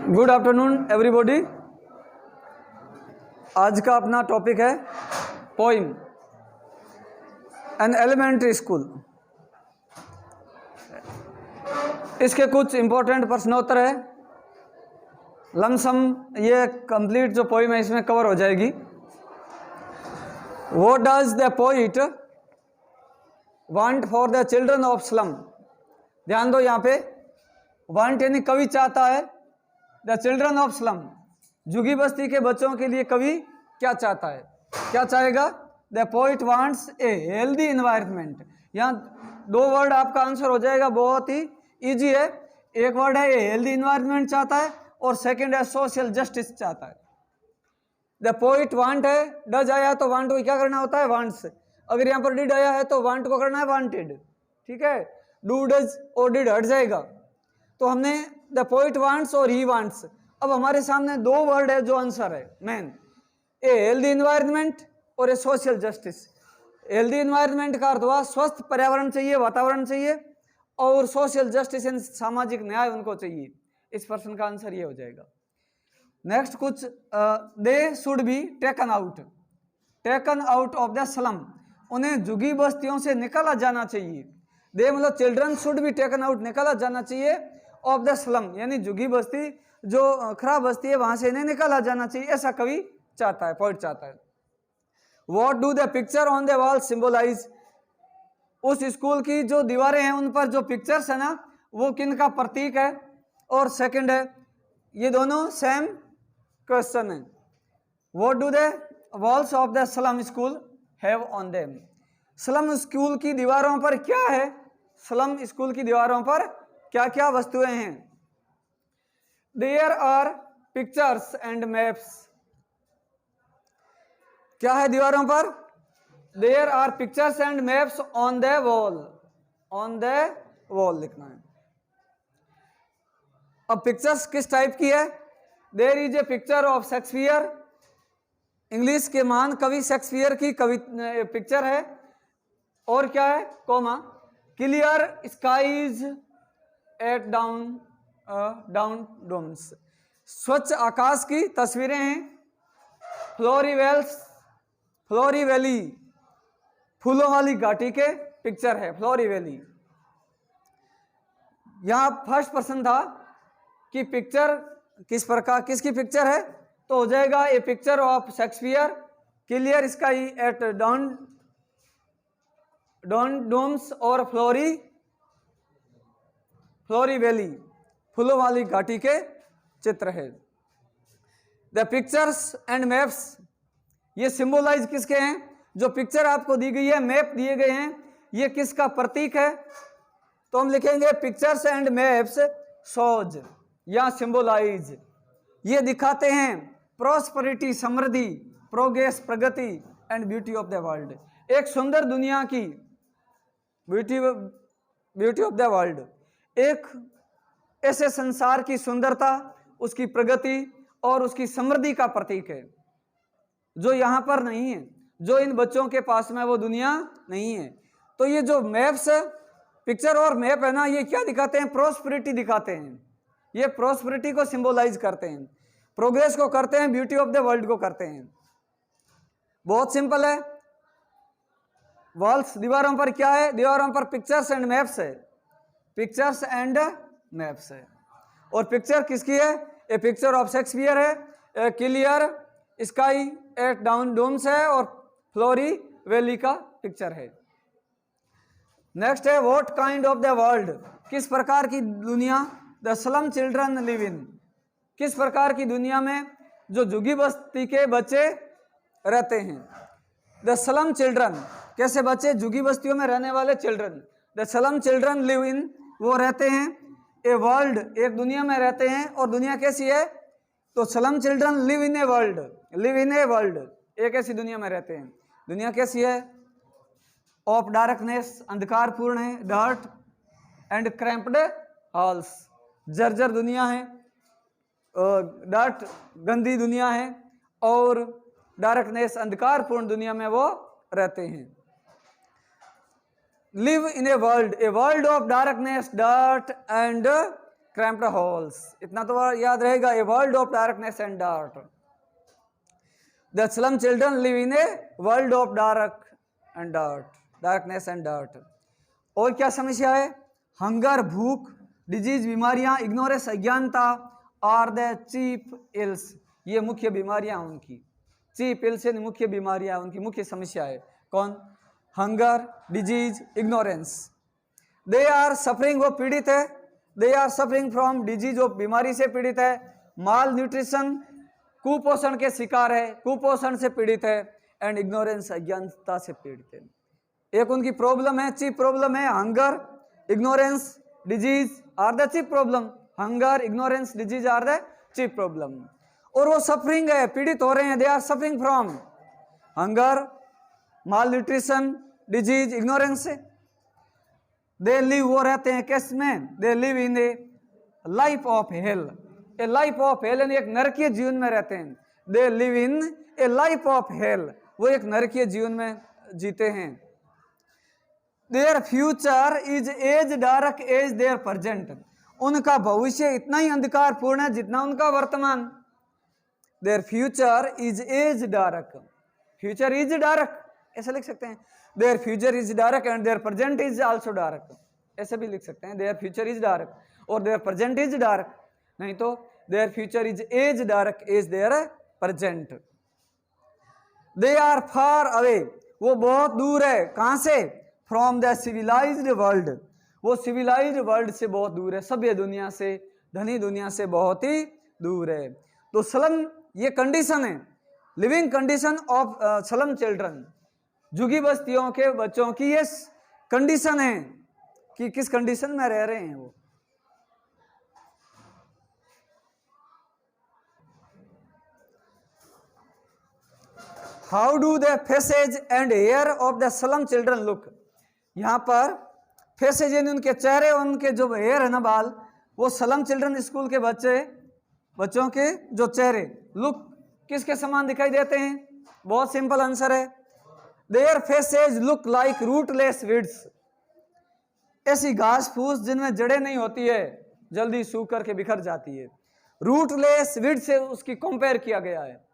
Good afternoon everybody. आज का अपना टॉपिक है पोइम एन एलिमेंट्री स्कूल। इसके कुछ इंपॉर्टेंट प्रश्नोत्तर है। लमसम ये कंप्लीट जो पोइम है इसमें कवर हो जाएगी। What does the poet want for the children of slum. ध्यान दो, यहाँ पे वांट यानी कवि चाहता है। द चिल्ड्रन ऑफ स्लम, झुग्गी बस्ती के बच्चों के लिए कवि क्या चाहता है, क्या चाहेगा? The poet wants a healthy environment. यहाँ दो वर्ड आपका आंसर हो जाएगा, बहुत ही इजी है। एक वर्ड है ए हेल्दी इन्वायरमेंट चाहता है और सेकंड है सोशल जस्टिस चाहता है। द पोइट वांट है, डज आया तो वांट को क्या करना होता है? वांट्स। अगर यहाँ पर डिड आया है तो वांट को करना है वांटेड। ठीक है, डू डज और डिड हट जाएगा। तो हमने द पोइट वांट्स और ही वांट्स। अब हमारे सामने दो वर्ड है जो आंसर है मेन, ए हेल्दी इन्वायरमेंट और ए सोशल जस्टिस। हेल्दी इन्वायरमेंट का अर्थ हुआ स्वस्थ पर्यावरण चाहिए, वातावरण चाहिए, और सोशल जस्टिस यानी सामाजिक न्याय उनको चाहिए। इस प्रश्न का आंसर ये हो जाएगा। नेक्स्ट कुछ they should be taken out of the slum. उन्हें झुग्गी बस्तियों से निकाला जाना चाहिए। दे मतलब children should be taken out, निकाला जाना चाहिए, ऑफ द स्लम यानी झुग्गी बस्ती जो खराब बस्ती है वहां से इन्हें निकाला जाना चाहिए, ऐसा कवि चाहता है, पोइट चाहता है। What do the picture on the wall symbolise. उस स्कूल की जो दीवारें हैं उन पर जो पिक्चर्स है ना, वो किन का प्रतीक है? और सेकंड है, ये दोनों सेम क्वेश्चन है। What do the walls of the slum school have on them. Slum school की दीवारों पर क्या है? स्लम स्कूल की दीवारों पर क्या क्या वस्तुएं हैं? There are pictures and maps. क्या है दीवारों पर? There are pictures and maps on the wall. On the wall लिखना है। अब पिक्चर्स किस टाइप की है? There is a picture of Shakespeare, English के महान कवि शेक्सपियर की पिक्चर है। और क्या है? Comma, clear skies at dawn domes. स्वच्छ आकाश की तस्वीरें हैं। फ्लोरी वैली, फूलों वाली घाटी के पिक्चर है फ्लोरी वैली। यहां फर्स्ट प्रश्न था कि पिक्चर किस प्रकार, किसकी पिक्चर है? तो हो जाएगा a picture of Shakespeare, clear sky at dawn domes और फ्लोरी वैली, फूलों वाली घाटी के चित्र है। द पिक्चर्स एंड मैप्स, ये सिंबलाइज किसके हैं? जो पिक्चर आपको दी गई है, मैप दिए गए हैं, ये किसका प्रतीक है? तो हम लिखेंगे पिक्चर्स एंड मैप्स शोज या सिंबलाइज। ये दिखाते हैं prosperity Samriddhi, progress Pragati and beauty of the world. एक सुंदर दुनिया की ब्यूटी ऑफ द वर्ल्ड, एक ऐसे संसार की सुंदरता, उसकी प्रगति और उसकी समृद्धि का प्रतीक है, जो यहाँ पर नहीं है, जो इन बच्चों के पास में वो दुनिया नहीं है। तो ये जो मैप्स, पिक्चर और मैप है ना, ये क्या दिखाते हैं? प्रॉस्पेरिटी दिखाते हैं। ये प्रॉस्पेरिटी को सिंबलाइज करते हैं, प्रोग्रेस को करते हैं, ब्यूटी ऑफ द वर्ल्ड को करते हैं। बहुत सिंपल है। वॉल्स, दीवारों पर क्या है? दीवारों पर पिक्चर्स एंड मैप्स है, पिक्चर्स एंड मैप्स है। और पिक्चर किसकी है? ए पिक्चर ऑफ शेक्सपियर है, clear sky at dawn domes है, और फ्लोरी वैली का पिक्चर है। नेक्स्ट है what kind of the world, किस प्रकार की दुनिया the slum children live in, किस प्रकार की दुनिया में जो झुग्गी बस्ती के बच्चे रहते हैं। द स्लम चिल्ड्रन, कैसे बच्चे? झुग्गी बस्तियों में रहने वाले children. The slum children live इन, वो रहते हैं ए वर्ल्ड, एक दुनिया में रहते हैं। और दुनिया कैसी है? तो slum children live in a world, live in a world, एक ऐसी दुनिया में रहते हैं। दुनिया कैसी है? ऑफ डार्कनेस, अंधकारपूर्ण है, डर्ट एंड क्रैम्प्ड हॉल्स, जर्जर दुनिया है, डर्ट गंदी दुनिया है, और डार्कनेस अंधकारपूर्ण दुनिया में वो रहते हैं। Live in a world of darkness, dirt and cramped halls, इतना तो याद रहेगा। A world of darkness and dirt, the slum children live in a world of darkness and dirt. और क्या समस्या है? हंगर, भूख, डिजीज, बीमारियां, इग्नोरेंस, अज्ञानता आर द चीफ इल्स, ये मुख्य बीमारियां उनकी। चीफ इल्स यानी मुख्य बीमारियां उनकी, मुख्य समस्या है। कौन? Hunger, disease, ignorance. They are suffering, वो पीड़ित है। They are suffering from disease, वो बीमारी से पीड़ित है। माल न्यूट्रिशन, कुपोषण के शिकार है, कुपोषण से पीड़ित है। एंड इग्नोरेंस, अज्ञानता से पीड़ित है। एक उनकी प्रॉब्लम है, चीफ प्रॉब्लम है hunger, ignorance, disease are the chief problem. Hunger, ignorance, disease are the chief problem. और वो सफरिंग है, पीड़ित हो रहे हैं। They are suffering from hunger, malnutrition, disease, ignorance से। दे लिव, वो रहते हैं किस में? They live in a life of hell, a life of hell, यानी एक नरकीय जीवन में रहते हैं। They live in a life of hello, वो एक नरकीय जीवन में जीते हैं। Their future is as dark as their present, उनका भविष्य इतना ही अंधकारपूर्ण है जितना उनका वर्तमान। Their future is as dark, future is dark ऐसा लिख सकते हैं। Their future is dark and their present is also dark, ऐसे भी लिख सकते हैं। देयर फ्यूचर इज डार्क और देयर प्रेजेंट इज डार्क, नहीं तो their future is as dark as their present. They are far away, वो बहुत दूर है। कहां से? फ्रॉम द सिविलाइज्ड वर्ल्ड, वो सिविलाइज्ड वर्ल्ड से बहुत दूर है, सभ्य दुनिया से, धनी दुनिया से बहुत ही दूर है। तो स्लम ये कंडीशन है, living condition of slum children, झुग्गी बस्तियों के बच्चों की ये कंडीशन है कि किस कंडीशन में रह रहे हैं वो। How do the faces and hair of the slum children look, यहाँ पर फेसेज यानी उनके चेहरे, उनके जो हेयर है ना, बाल, वो स्लम चिल्ड्रन स्कूल के बच्चों के जो चेहरे, लुक किसके समान दिखाई देते हैं? बहुत सिंपल आंसर है, their faces look like rootless weeds, ऐसी घास फूस जिनमें जड़ें नहीं होती है, जल्दी सूख करके बिखर जाती है। रूटलेस वीड से उसकी कंपेयर किया गया है,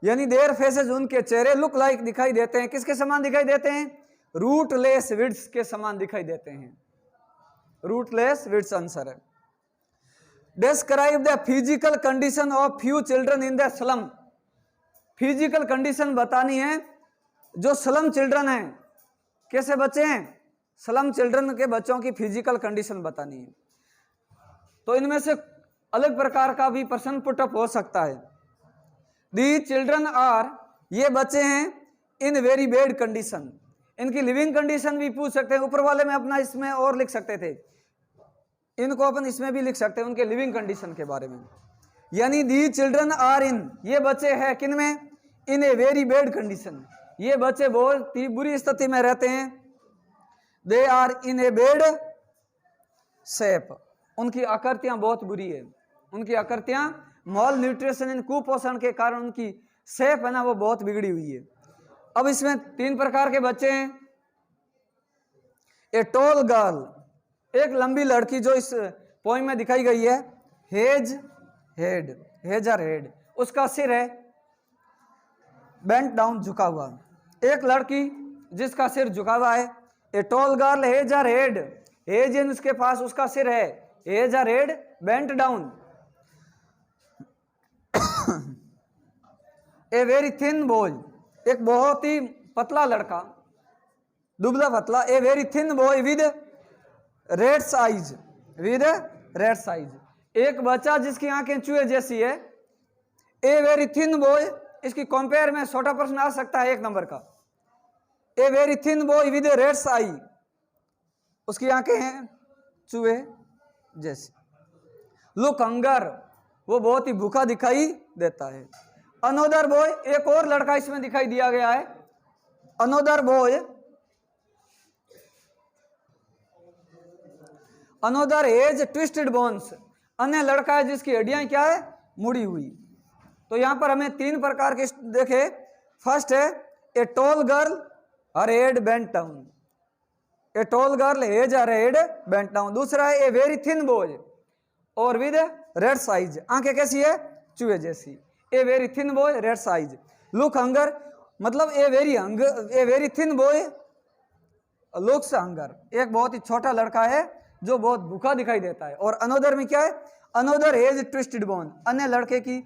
यानी देयर फेसेज, उनके चेहरे, लुक लाइक दिखाई देते हैं, किसके समान दिखाई देते हैं? रूटलेस वीड्स के समान दिखाई देते हैं। रूटलेस वीड्स आंसर है। Describe the physical condition of few children in the slum, physical condition बतानी है जो स्लम चिल्ड्रन हैं, कैसे बच्चे हैं? स्लम चिल्ड्रन के बच्चों की फिजिकल कंडीशन बतानी है। तो इनमें से अलग प्रकार का भी प्रश्न पुटअप हो सकता है। दी चिल्ड्रन आर, ये बच्चे हैं इन वेरी बैड कंडीशन, इनकी लिविंग कंडीशन भी पूछ सकते हैं। ऊपर वाले में अपना इसमें और लिख सकते थे, इनको अपन इसमें भी लिख सकते हैं उनके लिविंग कंडीशन के बारे में। यानी दी चिल्ड्रन आर इन, ये बच्चे हैं किन में? In a very bad condition, ये बच्चे बहुत ही बुरी स्थिति में रहते हैं। They are in a bad shape, उनकी आकृतियां बहुत बुरी है, उनकी आकृतियां मॉल न्यूट्रिशन इन कुपोषण के कारण उनकी शेप है ना वो बहुत बिगड़ी हुई है। अब इसमें 3 प्रकार के बच्चे हैं। ए टॉल गर्ल, एक लंबी लड़की जो इस पोइम में दिखाई गई है, हेजर हेड, उसका सिर है बेंट डाउन, झुका हुआ। एक लड़की जिसका सिर झुका हुआ है, a tall girl has her head, has इन उसके पास उसका सिर है, has her head bent down. A very thin boy, एक बहुत ही पतला लड़का, दुबला पतला। A very thin boy with reds eyes, with reds eyes, एक बच्चा जिसकी आंखें चूहे जैसी है। ए वेरी थिन बॉय, इसकी कंपेयर में छोटा प्रश्न आ सकता है 1 नंबर का। A very thin boy with reds आई, उसकी आंखें हैं चूहे जैसी। लुक हंगर, वो बहुत ही भूखा दिखाई देता है। अनोदर बॉय, एक और लड़का इसमें दिखाई दिया गया है। Another boy, another as twisted bones, अन्य लड़का है जिसकी हड्डियां क्या है? मुड़ी हुई। तो यहां पर हमें 3 प्रकार के देखे। फर्स्ट है a tall girl her head bent down, a tall girl has her head bent down. दूसरा है ए वेरी थिन बॉय, और विद रेड साइज, आंखें कैसी है, चूहे जैसी। A very thin boy, red size. Look hunger, मतलब a very thin boy looks hunger, एक बहुत ही छोटा लड़का है जो बहुत भूखा दिखाई देता है। और अनोदर में क्या है, अनोदर हेज ट्विस्टेड बोन, अन्य लड़के की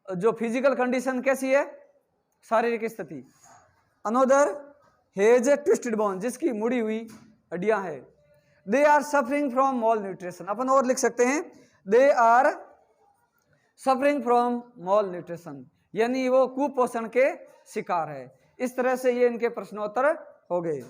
जो फिजिकल कंडीशन कैसी है, शारीरिक स्थिति, अनोदर हेज ट्विस्टेड बोन, जिसकी मुड़ी हुई हड्डियां हैं। They are suffering from malnutrition, अपन और लिख सकते हैं they are suffering from malnutrition, यानी वो कुपोषण के शिकार है। इस तरह से ये इनके प्रश्नोत्तर हो गए।